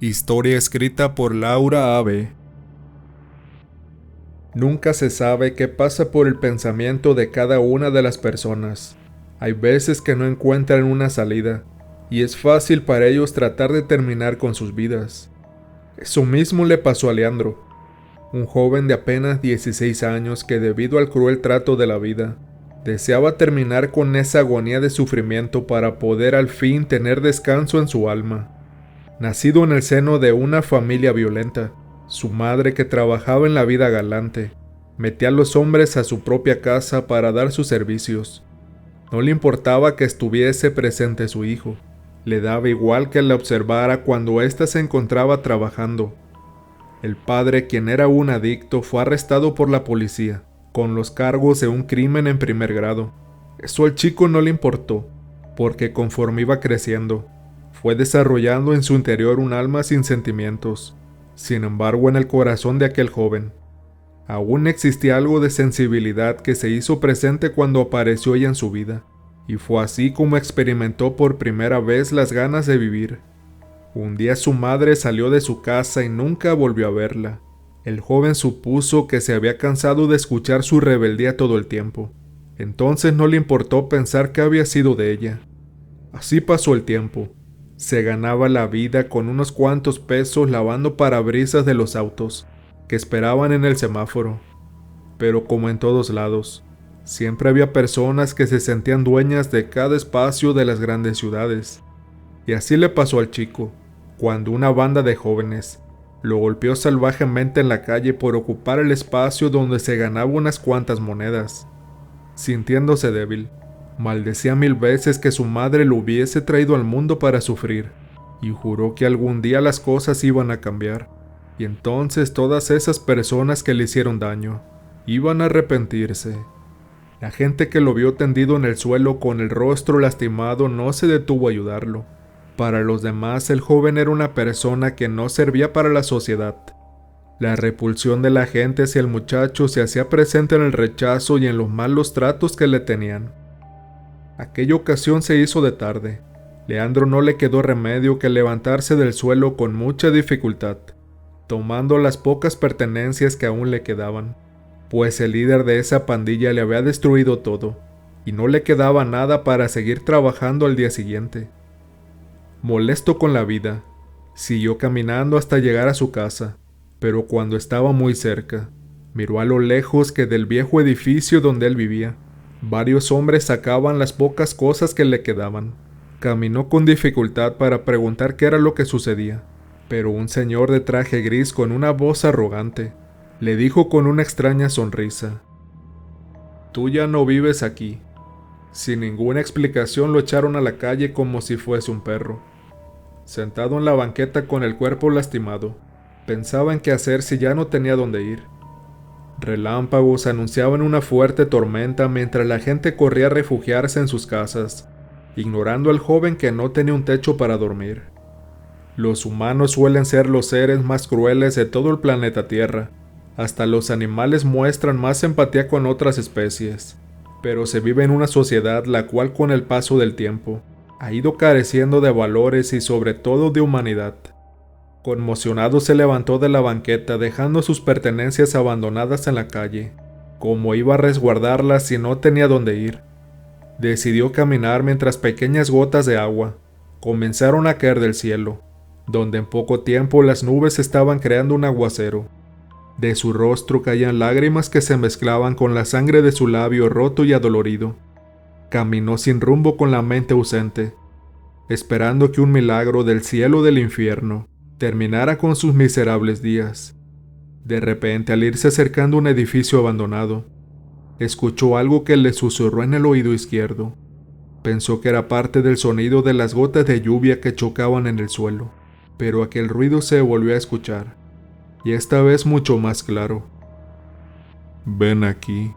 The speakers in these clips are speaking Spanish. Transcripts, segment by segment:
Historia escrita por Laura Abe. Nunca se sabe qué pasa por el pensamiento de cada una de las personas. Hay veces que no encuentran una salida, y es fácil para ellos tratar de terminar con sus vidas. Eso mismo le pasó a Leandro, un joven de apenas 16 años que debido al cruel trato de la vida, deseaba terminar con esa agonía de sufrimiento para poder al fin tener descanso en su alma. Nacido en el seno de una familia violenta, su madre, que trabajaba en la vida galante, metía a los hombres a su propia casa para dar sus servicios. No le importaba que estuviese presente su hijo, le daba igual que la observara cuando ésta se encontraba trabajando. El padre, quien era un adicto, fue arrestado por la policía, con los cargos de un crimen en primer grado. Eso al chico no le importó, porque conforme iba creciendo, fue desarrollando en su interior un alma sin sentimientos. Sin embargo, en el corazón de aquel joven, aún existía algo de sensibilidad que se hizo presente cuando apareció ella en su vida, y fue así como experimentó por primera vez las ganas de vivir. Un día su madre salió de su casa y nunca volvió a verla. El joven supuso que se había cansado de escuchar su rebeldía todo el tiempo. Entonces no le importó pensar qué había sido de ella. Así pasó el tiempo. Se ganaba la vida con unos cuantos pesos lavando parabrisas de los autos que esperaban en el semáforo. Pero como en todos lados, siempre había personas que se sentían dueñas de cada espacio de las grandes ciudades. Y así le pasó al chico, cuando una banda de jóvenes lo golpeó salvajemente en la calle por ocupar el espacio donde se ganaba unas cuantas monedas. Sintiéndose débil, maldecía 1000 veces que su madre lo hubiese traído al mundo para sufrir, y juró que algún día las cosas iban a cambiar, y entonces todas esas personas que le hicieron daño iban a arrepentirse. La gente que lo vio tendido en el suelo con el rostro lastimado no se detuvo a ayudarlo. Para los demás, el joven era una persona que no servía para la sociedad. La repulsión de la gente hacia el muchacho se hacía presente en el rechazo y en los malos tratos que le tenían. Aquella ocasión se hizo de tarde. Leandro no le quedó remedio que levantarse del suelo con mucha dificultad, tomando las pocas pertenencias que aún le quedaban, pues el líder de esa pandilla le había destruido todo, y no le quedaba nada para seguir trabajando al día siguiente. Molesto con la vida, siguió caminando hasta llegar a su casa, pero cuando estaba muy cerca, miró a lo lejos que del viejo edificio donde él vivía, varios hombres sacaban las pocas cosas que le quedaban. Caminó con dificultad para preguntar qué era lo que sucedía, pero un señor de traje gris con una voz arrogante le dijo con una extraña sonrisa: «Tú ya no vives aquí». Sin ninguna explicación lo echaron a la calle como si fuese un perro. Sentado en la banqueta con el cuerpo lastimado, pensaba en qué hacer si ya no tenía dónde ir. Relámpagos anunciaban una fuerte tormenta mientras la gente corría a refugiarse en sus casas, ignorando al joven que no tenía un techo para dormir. Los humanos suelen ser los seres más crueles de todo el planeta Tierra. Hasta los animales muestran más empatía con otras especies. Pero se vive en una sociedad la cual con el paso del tiempo ha ido careciendo de valores y sobre todo de humanidad. Conmocionado se levantó de la banqueta dejando sus pertenencias abandonadas en la calle. ¿Cómo iba a resguardarlas si no tenía dónde ir? Decidió caminar mientras pequeñas gotas de agua comenzaron a caer del cielo, donde en poco tiempo las nubes estaban creando un aguacero. De su rostro caían lágrimas que se mezclaban con la sangre de su labio roto y adolorido. Caminó sin rumbo con la mente ausente, esperando que un milagro del cielo o del infierno terminara con sus miserables días. De repente, al irse acercando a un edificio abandonado, escuchó algo que le susurró en el oído izquierdo. Pensó que era parte del sonido de las gotas de lluvia que chocaban en el suelo, pero aquel ruido se volvió a escuchar, y esta vez mucho más claro. «Ven aquí»,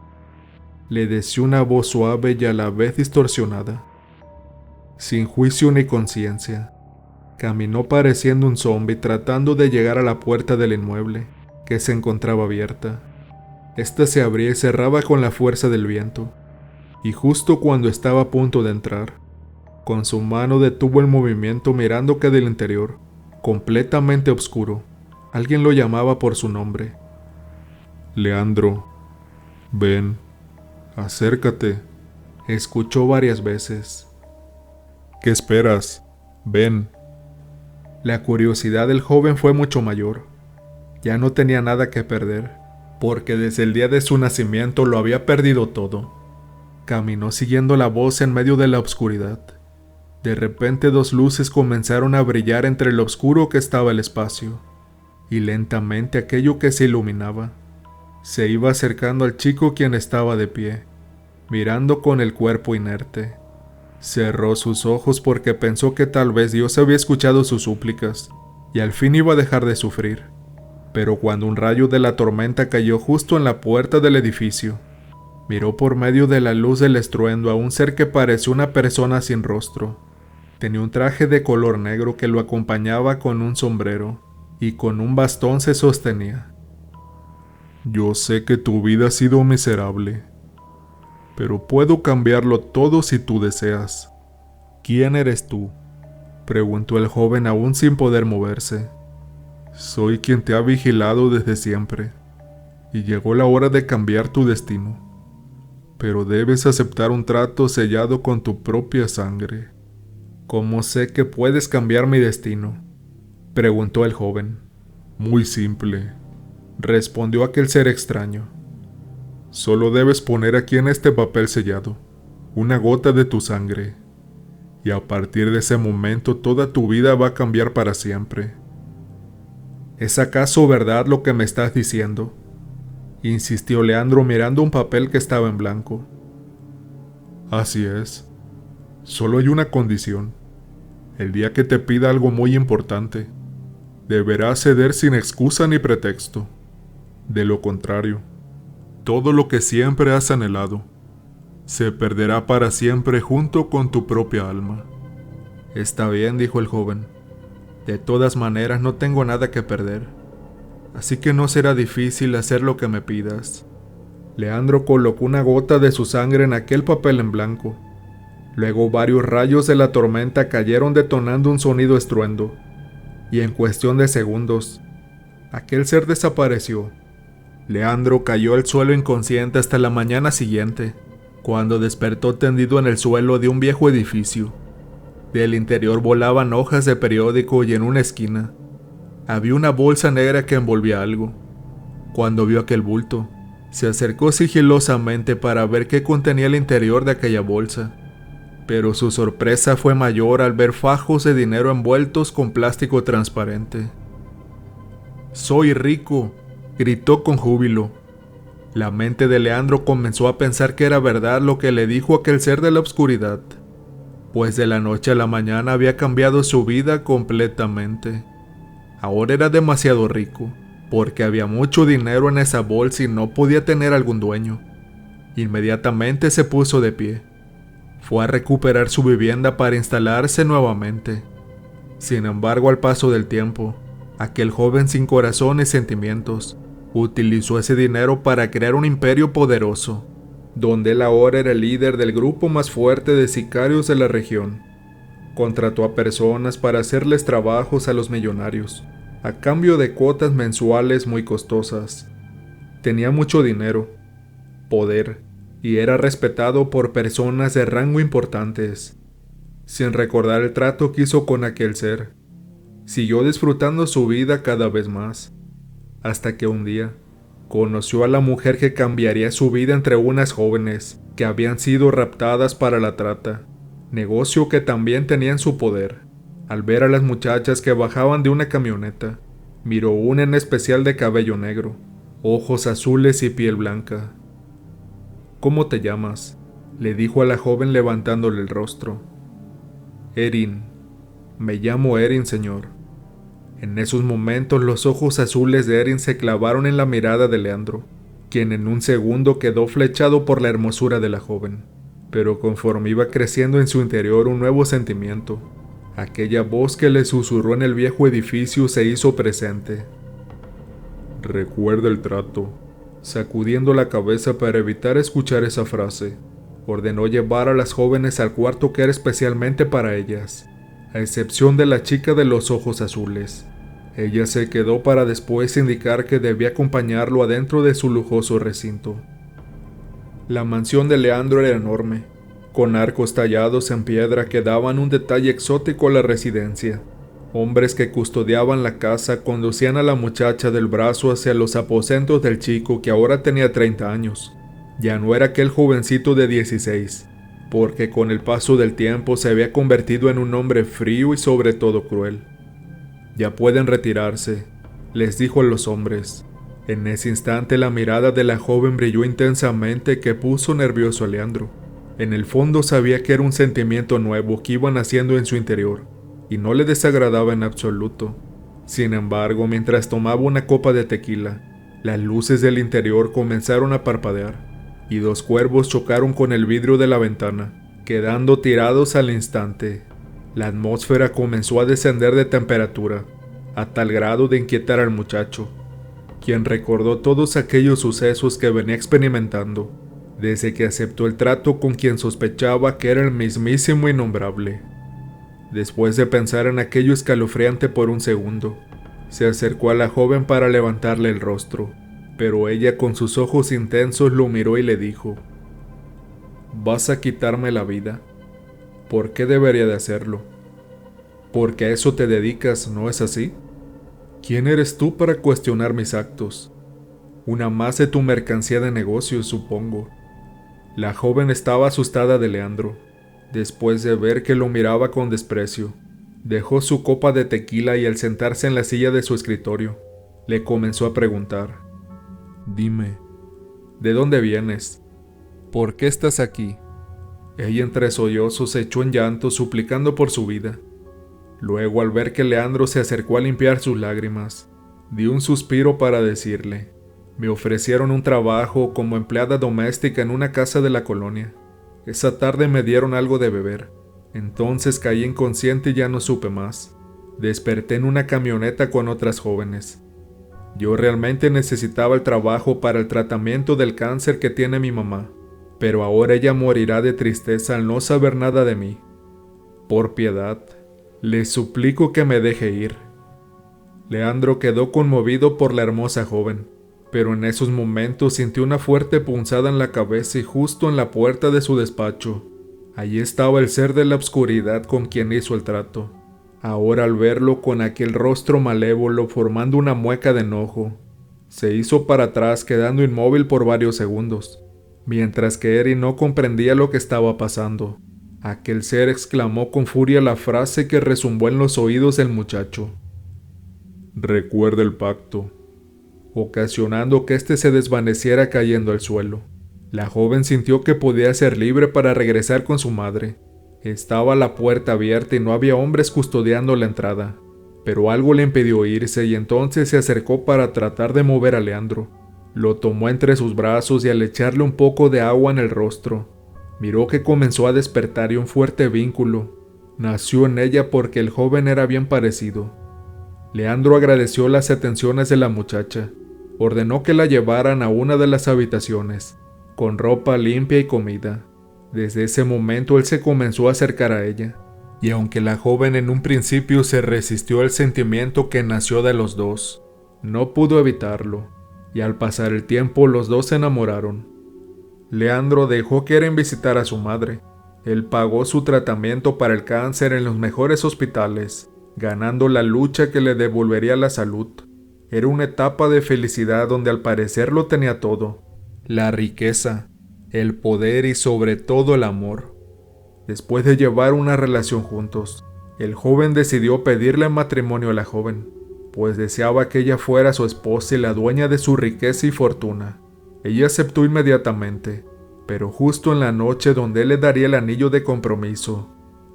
le decía una voz suave y a la vez distorsionada. Sin juicio ni conciencia, caminó pareciendo un zombi tratando de llegar a la puerta del inmueble, que se encontraba abierta. Esta se abría y cerraba con la fuerza del viento, y justo cuando estaba a punto de entrar, con su mano detuvo el movimiento mirando que del interior completamente oscuro. Alguien lo llamaba por su nombre. Leandro, ven, acércate, escuchó varias veces. ¿Qué esperas? Ven. La curiosidad del joven fue mucho mayor. Ya no tenía nada que perder, porque desde el día de su nacimiento lo había perdido todo. Caminó siguiendo la voz en medio de la oscuridad. De repente 2 luces comenzaron a brillar entre el oscuro que estaba el espacio, y lentamente aquello que se iluminaba se iba acercando al chico, quien estaba de pie, mirando con el cuerpo inerte. Cerró sus ojos porque pensó que tal vez Dios había escuchado sus súplicas y al fin iba a dejar de sufrir. Pero cuando un rayo de la tormenta cayó justo en la puerta del edificio, miró por medio de la luz del estruendo a un ser que parecía una persona sin rostro. Tenía un traje de color negro que lo acompañaba con un sombrero, y con un bastón se sostenía. Yo sé que tu vida ha sido miserable, pero puedo cambiarlo todo si tú deseas. ¿Quién eres tú?, preguntó el joven aún sin poder moverse. Soy quien te ha vigilado desde siempre, y llegó la hora de cambiar tu destino. Pero debes aceptar un trato sellado con tu propia sangre. ¿Cómo sé que puedes cambiar mi destino?, preguntó el joven. Muy simple, respondió aquel ser extraño. Solo debes poner aquí en este papel sellado una gota de tu sangre, y a partir de ese momento toda tu vida va a cambiar para siempre. ¿Es acaso verdad lo que me estás diciendo?, insistió Leandro mirando un papel que estaba en blanco. Así es. Solo hay una condición. El día que te pida algo muy importante, deberás ceder sin excusa ni pretexto. De lo contrario, todo lo que siempre has anhelado se perderá para siempre junto con tu propia alma. Está bien, dijo el joven. De todas maneras no tengo nada que perder, así que no será difícil hacer lo que me pidas. Leandro colocó una gota de su sangre en aquel papel en blanco. Luego varios rayos de la tormenta cayeron detonando un sonido estruendo, y en cuestión de segundos, aquel ser desapareció. Leandro cayó al suelo inconsciente hasta la mañana siguiente, cuando despertó tendido en el suelo de un viejo edificio. Del interior volaban hojas de periódico y en una esquina había una bolsa negra que envolvía algo. Cuando vio aquel bulto, se acercó sigilosamente para ver qué contenía el interior de aquella bolsa. Pero su sorpresa fue mayor al ver fajos de dinero envueltos con plástico transparente. «¡Soy rico!», gritó con júbilo. La mente de Leandro comenzó a pensar que era verdad lo que le dijo aquel ser de la oscuridad, pues de la noche a la mañana había cambiado su vida completamente. Ahora era demasiado rico, porque había mucho dinero en esa bolsa y no podía tener algún dueño. Inmediatamente se puso de pie. Fue a recuperar su vivienda para instalarse nuevamente. Sin embargo, al paso del tiempo, aquel joven sin corazón y sentimientos utilizó ese dinero para crear un imperio poderoso, donde él ahora era el líder del grupo más fuerte de sicarios de la región. Contrató a personas para hacerles trabajos a los millonarios, a cambio de cuotas mensuales muy costosas. Tenía mucho dinero, poder, y era respetado por personas de rango importantes. Sin recordar el trato que hizo con aquel ser, siguió disfrutando su vida cada vez más, hasta que un día conoció a la mujer que cambiaría su vida entre unas jóvenes que habían sido raptadas para la trata, negocio que también tenía en su poder. Al ver a las muchachas que bajaban de una camioneta, miró una en especial de cabello negro, ojos azules y piel blanca. «¿Cómo te llamas?», le dijo a la joven levantándole el rostro. «Erin. Me llamo Erin, señor». En esos momentos los ojos azules de Erin se clavaron en la mirada de Leandro, quien en un segundo quedó flechado por la hermosura de la joven. Pero conforme iba creciendo en su interior un nuevo sentimiento, aquella voz que le susurró en el viejo edificio se hizo presente. «Recuerda el trato». Sacudiendo la cabeza para evitar escuchar esa frase, ordenó llevar a las jóvenes al cuarto que era especialmente para ellas. a excepción de la chica de los ojos azules. Ella se quedó para después indicar que debía acompañarlo adentro de su lujoso recinto. La mansión de Leandro era enorme, con arcos tallados en piedra que daban un detalle exótico a la residencia. Hombres que custodiaban la casa conducían a la muchacha del brazo hacia los aposentos del chico que ahora tenía 30 años. Ya no era aquel jovencito de 16, porque con el paso del tiempo se había convertido en un hombre frío y sobre todo cruel. «Ya pueden retirarse», les dijo a los hombres. En ese instante la mirada de la joven brilló intensamente que puso nervioso a Leandro. En el fondo sabía que era un sentimiento nuevo que iba naciendo en su interior, y no le desagradaba en absoluto. Sin embargo, mientras tomaba una copa de tequila, las luces del interior comenzaron a parpadear, y dos cuervos chocaron con el vidrio de la ventana, quedando tirados al instante. La atmósfera comenzó a descender de temperatura, a tal grado de inquietar al muchacho, quien recordó todos aquellos sucesos que venía experimentando, desde que aceptó el trato con quien sospechaba que era el mismísimo innombrable. Después de pensar en aquello escalofriante por un segundo, se acercó a la joven para levantarle el rostro, pero ella con sus ojos intensos lo miró y le dijo: «¿Vas a quitarme la vida? ¿Por qué debería de hacerlo? Porque a eso te dedicas, ¿no es así? ¿Quién eres tú para cuestionar mis actos? Una más de tu mercancía de negocios, supongo». La joven estaba asustada de Leandro. Después de ver que lo miraba con desprecio, dejó su copa de tequila y al sentarse en la silla de su escritorio, le comenzó a preguntar: «Dime, ¿de dónde vienes? ¿Por qué estás aquí?». Ella entre sollozos se echó en llanto suplicando por su vida. Luego, al ver que Leandro se acercó a limpiar sus lágrimas, dio un suspiro para decirle: «Me ofrecieron un trabajo como empleada doméstica en una casa de la colonia. Esa tarde me dieron algo de beber. Entonces caí inconsciente y ya no supe más. Desperté en una camioneta con otras jóvenes. Yo realmente necesitaba el trabajo para el tratamiento del cáncer que tiene mi mamá, pero ahora ella morirá de tristeza al no saber nada de mí. Por piedad, le suplico que me deje ir». Leandro quedó conmovido por la hermosa joven, pero en esos momentos sintió una fuerte punzada en la cabeza y justo en la puerta de su despacho, allí estaba el ser de la oscuridad con quien hizo el trato. Ahora, al verlo con aquel rostro malévolo formando una mueca de enojo, se hizo para atrás quedando inmóvil por varios segundos, mientras que Eri no comprendía lo que estaba pasando. Aquel ser exclamó con furia la frase que rezumbó en los oídos del muchacho: «Recuerda el pacto», ocasionando que éste se desvaneciera cayendo al suelo. La joven sintió que podía ser libre para regresar con su madre. Estaba la puerta abierta y no había hombres custodiando la entrada, pero algo le impidió irse y entonces se acercó para tratar de mover a Leandro. Lo tomó entre sus brazos y al echarle un poco de agua en el rostro, miró que comenzó a despertar y un fuerte vínculo nació en ella porque el joven era bien parecido. Leandro agradeció las atenciones de la muchacha. Ordenó que la llevaran a una de las habitaciones, con ropa limpia y comida. Desde ese momento él se comenzó a acercar a ella, y aunque la joven en un principio se resistió al sentimiento que nació de los dos, no pudo evitarlo, y al pasar el tiempo los dos se enamoraron. Leandro dejó que Eren visitara a su madre. Él pagó su tratamiento para el cáncer en los mejores hospitales, ganando la lucha que le devolvería la salud. Era una etapa de felicidad donde al parecer lo tenía todo: la riqueza, el poder y sobre todo el amor. Después de llevar una relación juntos, el joven decidió pedirle matrimonio a la joven, pues deseaba que ella fuera su esposa y la dueña de su riqueza y fortuna. Ella aceptó inmediatamente, pero justo en la noche donde él le daría el anillo de compromiso,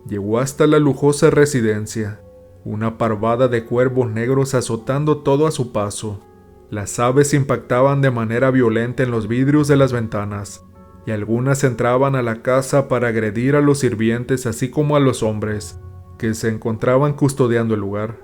llegó hasta la lujosa residencia, una parvada de cuervos negros azotando todo a su paso. Las aves impactaban de manera violenta en los vidrios de las ventanas, y algunas entraban a la casa para agredir a los sirvientes así como a los hombres que se encontraban custodiando el lugar.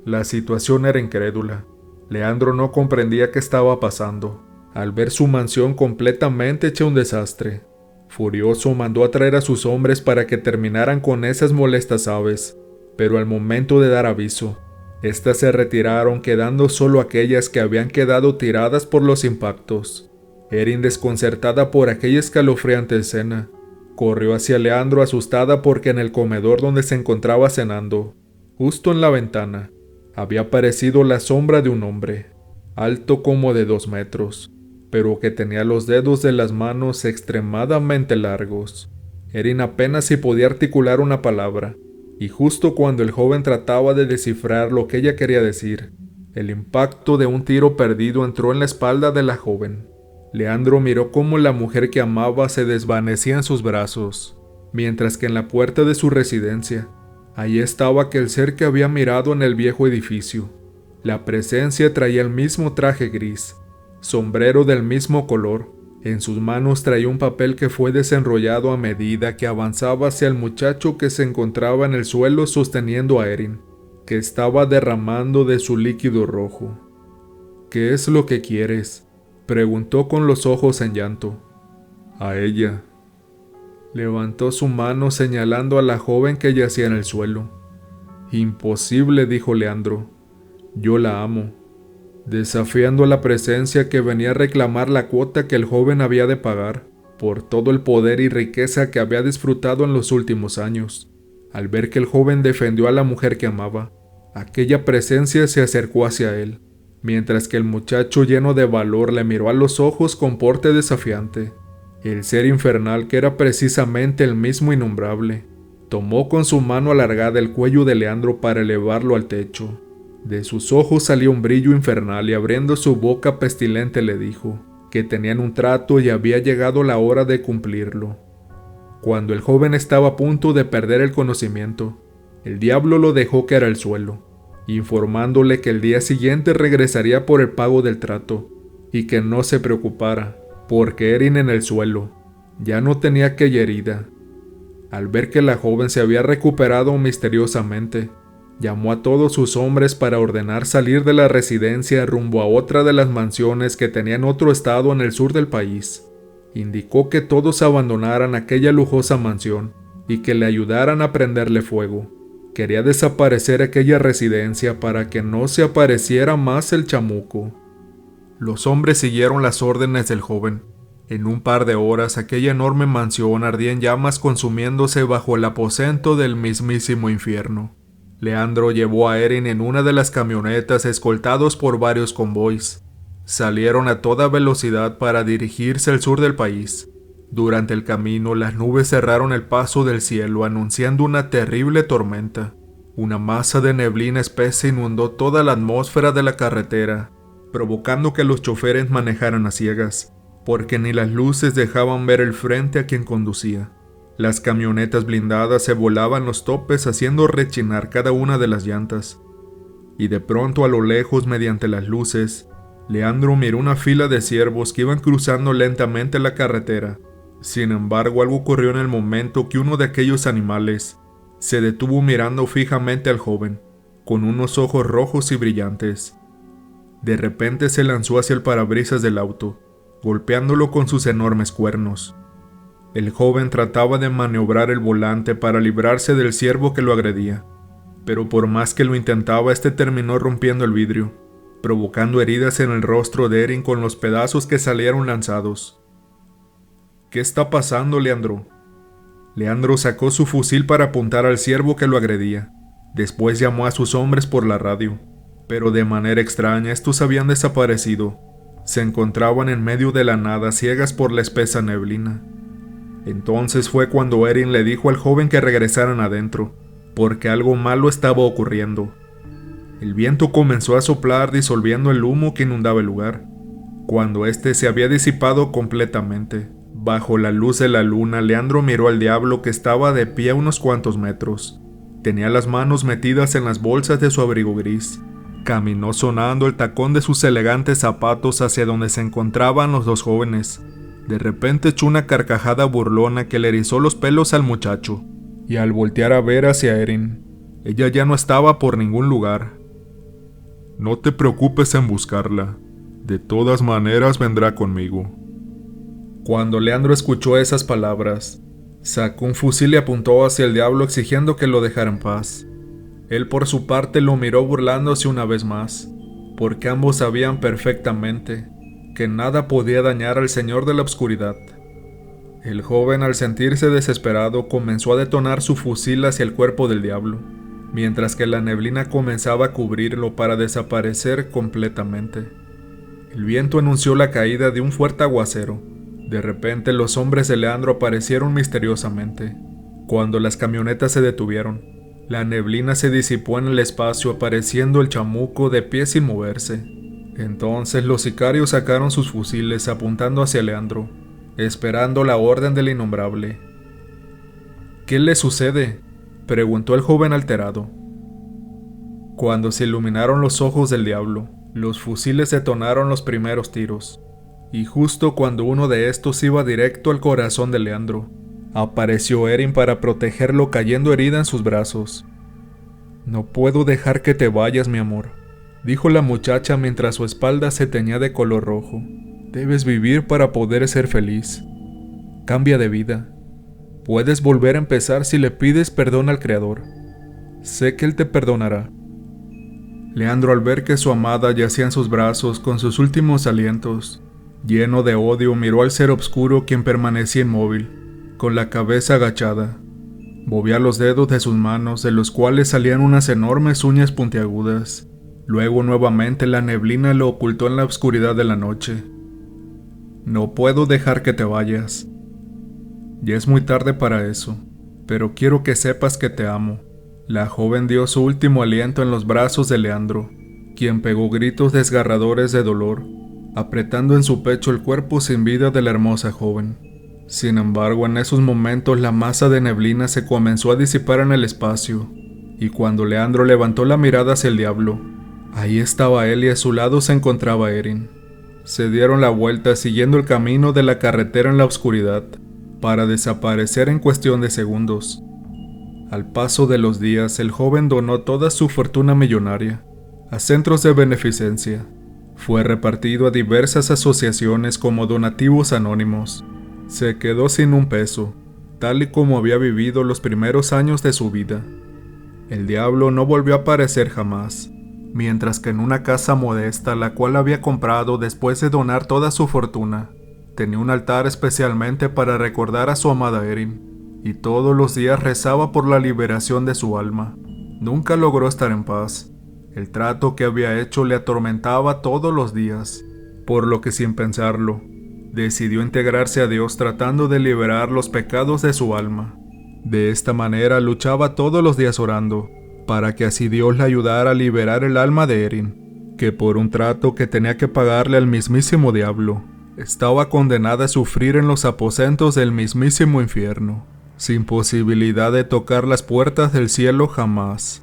La situación era incrédula. Leandro no comprendía qué estaba pasando, al ver su mansión completamente hecha un desastre. Furioso mandó a traer a sus hombres para que terminaran con esas molestas aves, pero al momento de dar aviso, éstas se retiraron, quedando solo aquellas que habían quedado tiradas por los impactos. Erin, desconcertada por aquella escalofriante escena, corrió hacia Leandro asustada porque en el comedor donde se encontraba cenando, justo en la ventana, había aparecido la sombra de un hombre, alto como de 2 metros, pero que tenía los dedos de las manos extremadamente largos. Erin apenas si podía articular una palabra, y justo cuando el joven trataba de descifrar lo que ella quería decir, el impacto de un tiro perdido entró en la espalda de la joven. Leandro miró cómo la mujer que amaba se desvanecía en sus brazos, mientras que en la puerta de su residencia, allí estaba aquel ser que había mirado en el viejo edificio. La presencia traía el mismo traje gris, sombrero del mismo color. En sus manos traía un papel que fue desenrollado a medida que avanzaba hacia el muchacho que se encontraba en el suelo sosteniendo a Erin, que estaba derramando de su líquido rojo. «¿Qué es lo que quieres?», preguntó con los ojos en llanto. «A ella». Levantó su mano señalando a la joven que yacía en el suelo. «Imposible», dijo Leandro. «Yo la amo», desafiando a la presencia que venía a reclamar la cuota que el joven había de pagar por todo el poder y riqueza que había disfrutado en los últimos años. Al ver que el joven defendió a la mujer que amaba, aquella presencia se acercó hacia él, mientras que el muchacho lleno de valor le miró a los ojos con porte desafiante. El ser infernal, que era precisamente el mismo innombrable, tomó con su mano alargada el cuello de Leandro para elevarlo al techo. De sus ojos salía un brillo infernal y abriendo su boca pestilente le dijo que tenían un trato y había llegado la hora de cumplirlo. Cuando el joven estaba a punto de perder el conocimiento, el diablo lo dejó caer al suelo, informándole que el día siguiente regresaría por el pago del trato y que no se preocupara, porque Erin en el suelo ya no tenía aquella herida. Al ver que la joven se había recuperado misteriosamente, llamó a todos sus hombres para ordenar salir de la residencia rumbo a otra de las mansiones que tenía en otro estado en el sur del país. Indicó que todos abandonaran aquella lujosa mansión y que le ayudaran a prenderle fuego. Quería desaparecer aquella residencia para que no se apareciera más el chamuco. Los hombres siguieron las órdenes del joven. En un par de horas aquella enorme mansión ardía en llamas, consumiéndose bajo el aposento del mismísimo infierno. Leandro llevó a Erin en una de las camionetas escoltados por varios convoys. Salieron a toda velocidad para dirigirse al sur del país. Durante el camino, las nubes cerraron el paso del cielo, anunciando una terrible tormenta. Una masa de neblina espesa inundó toda la atmósfera de la carretera, provocando que los choferes manejaran a ciegas, porque ni las luces dejaban ver el frente a quien conducía. Las camionetas blindadas se volaban los topes haciendo rechinar cada una de las llantas. Y de pronto, a lo lejos, mediante las luces, Leandro miró una fila de ciervos que iban cruzando lentamente la carretera. Sin embargo, algo ocurrió en el momento que uno de aquellos animales se detuvo mirando fijamente al joven, con unos ojos rojos y brillantes. De repente se lanzó hacia el parabrisas del auto, golpeándolo con sus enormes cuernos. El joven trataba de maniobrar el volante para librarse del ciervo que lo agredía, pero por más que lo intentaba, este terminó rompiendo el vidrio, provocando heridas en el rostro de Erin con los pedazos que salieron lanzados. «¿Qué está pasando, Leandro?». Leandro sacó su fusil para apuntar al ciervo que lo agredía. Después llamó a sus hombres por la radio, pero de manera extraña estos habían desaparecido. Se encontraban en medio de la nada, ciegas por la espesa neblina. Entonces fue cuando Erin le dijo al joven que regresaran adentro, porque algo malo estaba ocurriendo. El viento comenzó a soplar, disolviendo el humo que inundaba el lugar. Cuando éste se había disipado completamente, bajo la luz de la luna, Leandro miró al diablo que estaba de pie a unos cuantos metros. Tenía las manos metidas en las bolsas de su abrigo gris. Caminó sonando el tacón de sus elegantes zapatos hacia donde se encontraban los dos jóvenes. De repente echó una carcajada burlona que le erizó los pelos al muchacho, y al voltear a ver hacia Erin, ella ya no estaba por ningún lugar. «No te preocupes en buscarla, de todas maneras vendrá conmigo». Cuando Leandro escuchó esas palabras, sacó un fusil y apuntó hacia el diablo exigiendo que lo dejara en paz. Él por su parte lo miró burlándose una vez más, porque ambos sabían perfectamente que nada podía dañar al Señor de la Oscuridad. El joven, al sentirse desesperado, comenzó a detonar su fusil hacia el cuerpo del diablo, mientras que la neblina comenzaba a cubrirlo para desaparecer completamente. El viento anunció la caída de un fuerte aguacero. De repente los hombres de Leandro aparecieron misteriosamente. Cuando las camionetas se detuvieron, la neblina se disipó en el espacio, apareciendo el chamuco de pie sin moverse. Entonces los sicarios sacaron sus fusiles apuntando hacia Leandro, esperando la orden del innombrable. «¿Qué le sucede?», preguntó el joven alterado. Cuando se iluminaron los ojos del diablo, los fusiles detonaron los primeros tiros, y justo cuando uno de estos iba directo al corazón de Leandro, apareció Erin para protegerlo, cayendo herida en sus brazos. «No puedo dejar que te vayas, mi amor», dijo la muchacha mientras su espalda se teñía de color rojo. «Debes vivir para poder ser feliz. Cambia de vida. Puedes volver a empezar si le pides perdón al Creador. Sé que Él te perdonará». Leandro, al ver que su amada yacía en sus brazos con sus últimos alientos, lleno de odio, miró al ser oscuro, quien permanecía inmóvil, con la cabeza agachada. Movía los dedos de sus manos, de los cuales salían unas enormes uñas puntiagudas. Luego nuevamente la neblina lo ocultó en la oscuridad de la noche. «No puedo dejar que te vayas. Ya es muy tarde para eso, pero quiero que sepas que te amo». La joven dio su último aliento en los brazos de Leandro, quien pegó gritos desgarradores de dolor, apretando en su pecho el cuerpo sin vida de la hermosa joven. Sin embargo, en esos momentos la masa de neblina se comenzó a disipar en el espacio, y cuando Leandro levantó la mirada hacia el diablo, ahí estaba él y a su lado se encontraba Erin. Se dieron la vuelta siguiendo el camino de la carretera en la oscuridad, para desaparecer en cuestión de segundos. Al paso de los días, el joven donó toda su fortuna millonaria a centros de beneficencia. Fue repartido a diversas asociaciones como donativos anónimos. Se quedó sin un peso, tal y como había vivido los primeros años de su vida. El diablo no volvió a aparecer jamás, mientras que en una casa modesta, la cual había comprado después de donar toda su fortuna, tenía un altar especialmente para recordar a su amada Erin, y todos los días rezaba por la liberación de su alma. Nunca logró estar en paz. El trato que había hecho le atormentaba todos los días, por lo que sin pensarlo, decidió integrarse a Dios tratando de liberar los pecados de su alma. De esta manera luchaba todos los días orando, para que así Dios le ayudara a liberar el alma de Erin, que por un trato que tenía que pagarle al mismísimo diablo, estaba condenada a sufrir en los aposentos del mismísimo infierno, sin posibilidad de tocar las puertas del cielo jamás.